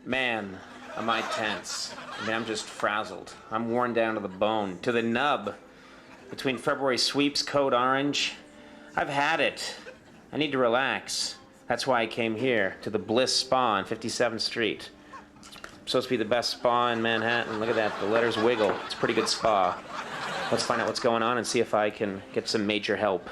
Man, am I tense. I mean, I'm just frazzled. I'm worn down to the bone, to the nub. Between February sweeps, code orange, I've had it. I need to relax. That's why I came here, to the Bliss Spa on 57th Street. It's supposed to be the best spa in Manhattan. Look at that, the letters wiggle. It's a pretty good spa. Let's find out what's going on and see if I can get some major help.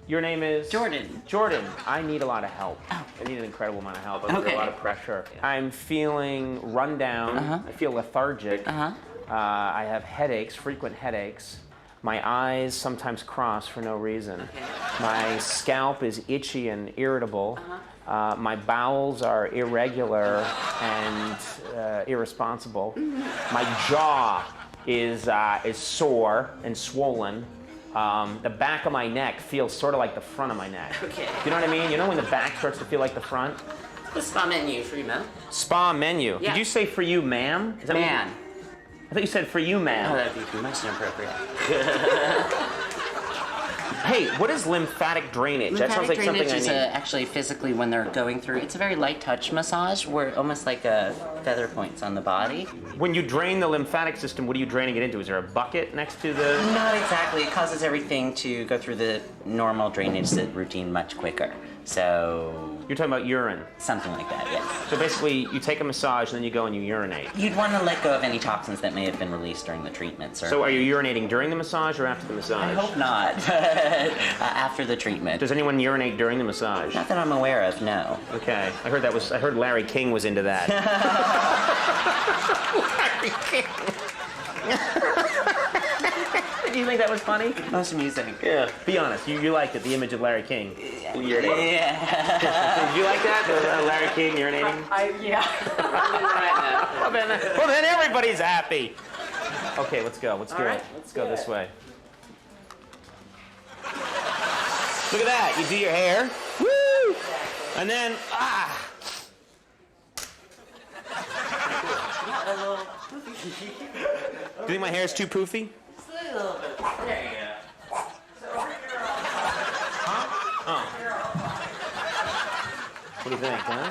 Your name is? Jordan. Jordan, I need a lot of help. Oh. I need an incredible amount of help. I'm under a lot of pressure. I'm feeling run down. I feel lethargic. I have headaches, frequent headaches. My eyes sometimes cross for no reason. My scalp is itchy and irritable. My bowels are irregular and irresponsible. My jaw is sore and swollen. The back of my neck feels sort of like the front of my neck. Okay. You know what I mean? You know when the back starts to feel like the front? The spa menu for you, ma'am. Spa menu. Yeah. Did you say for you, ma'am? Is that Man. I thought you said for you, ma'am. Oh, that'd be most inappropriate. Hey, what is lymphatic drainage? That sounds like something I need. Lymphatic drainage is actually physically when they're going through. It's a very light touch massage where almost like feather points on the body. When you drain the lymphatic system, what are you draining it into? Is there a bucket next to the... Not exactly. It causes everything to go through the normal drainage routine much quicker. So... You're talking about urine? Something like that, yes. So basically, you take a massage and then you go and you urinate. You'd want to let go of any toxins that may have been released during the treatment, sir. So are you urinating during the massage or after the massage? I hope not. After the treatment. Does anyone urinate during the massage? Not that I'm aware of, no. Okay. I heard Larry King was into that. Larry King. Do you think that was funny? Most amusing. Yeah. Be honest. You liked it, the image of Larry King. Urinating. Yeah. Did you like that? Larry King urinating? Yeah. Well, then everybody's happy. Okay, let's go. Let's do it. Let's go this way. Look at that. You do your hair. Woo! And then, Do you think my hair is too poofy? A little bit. There you go. What do you think, huh?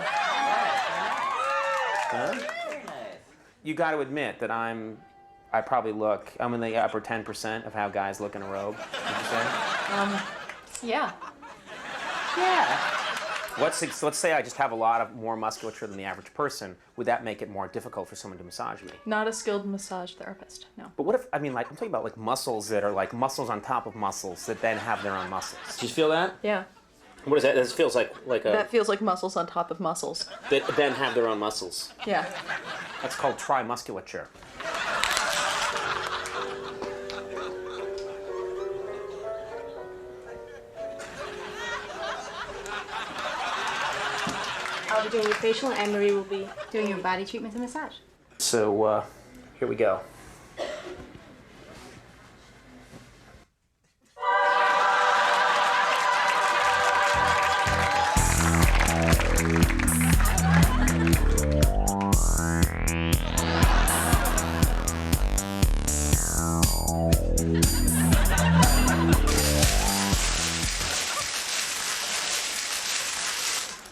Very nice. You got to admit that I'm in the upper 10% of how guys look in a robe, would you say? Yeah. Yeah. Let's say I just have a lot of more musculature than the average person. Would that make it more difficult for someone to massage me? Not a skilled massage therapist, no. But what if, I'm talking about like muscles that are like muscles on top of muscles that then have their own muscles. Do you feel that? Yeah. What is that? This feels like a... That feels like muscles on top of muscles. That then have their own muscles. Yeah. That's called trimusculature. I'll be doing your facial and Anne-Marie will be doing your body treatment and massage. So, here we go.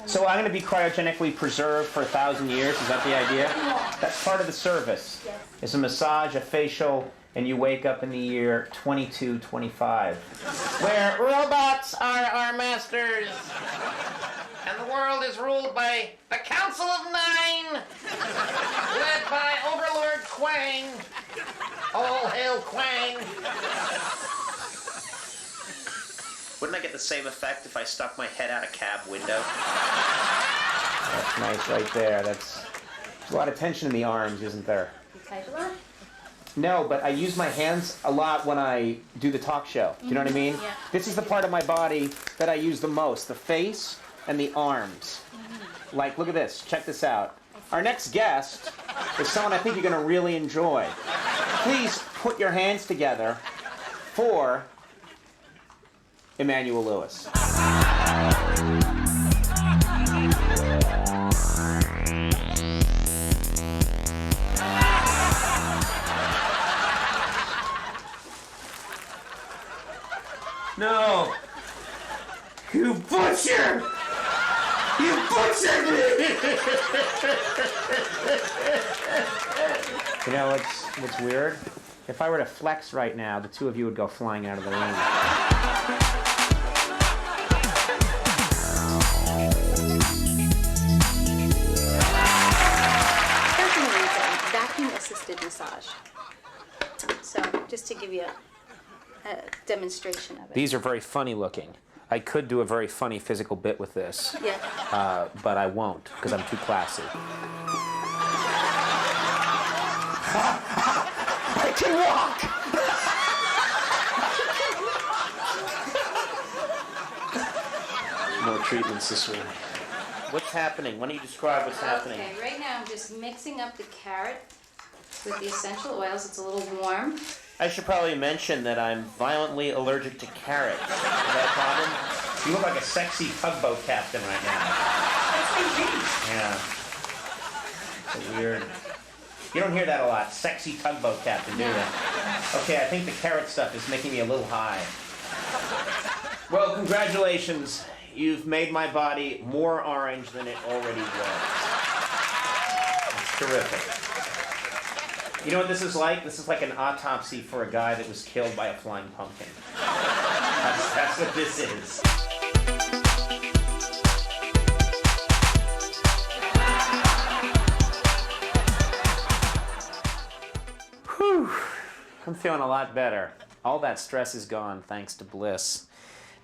So I'm going to be cryogenically preserved for 1,000 years. Is that the idea? That's part of the service. Yes. It's a massage, a facial, and you wake up in the year 2225, where robots are our masters, and the world is ruled by the Council of Nine, led by Overlord Quang. All hail Quang. Wouldn't I get the same effect if I stuck my head out a cab window? That's nice right there. There's a lot of tension in the arms, isn't there? You type a lot? No, but I use my hands a lot when I do the talk show. Do you know what I mean? Yeah. This is the part of my body that I use the most, the face and the arms. Like, look at this. Check this out. Our next guest is someone I think you're going to really enjoy. Please put your hands together for Emmanuel Lewis. No! You butcher! You You know what's weird? If I were to flex right now, the two of you would go flying out of the room. Personally, it's a vacuum-assisted massage. So, just to give you a demonstration of it. These are very funny looking. I could do a very funny physical bit with this, Yeah. but I won't because I'm too classy. I can walk! More treatments this week. What's happening? Why don't you describe what's happening? Okay, right now I'm just mixing up the carrot with the essential oils. It's a little warm. I should probably mention that I'm violently allergic to carrots. Is that a problem? You look like a sexy tugboat captain right now. Yeah. So weird. You don't hear that a lot. Sexy tugboat captain, do you? Okay, I think the carrot stuff is making me a little high. Well, congratulations. You've made my body more orange than it already was. It's terrific. You know what this is like? This is like an autopsy for a guy that was killed by a flying pumpkin. That's what this is. Whew. I'm feeling a lot better. All that stress is gone thanks to Bliss.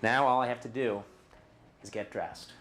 Now all I have to do is get dressed.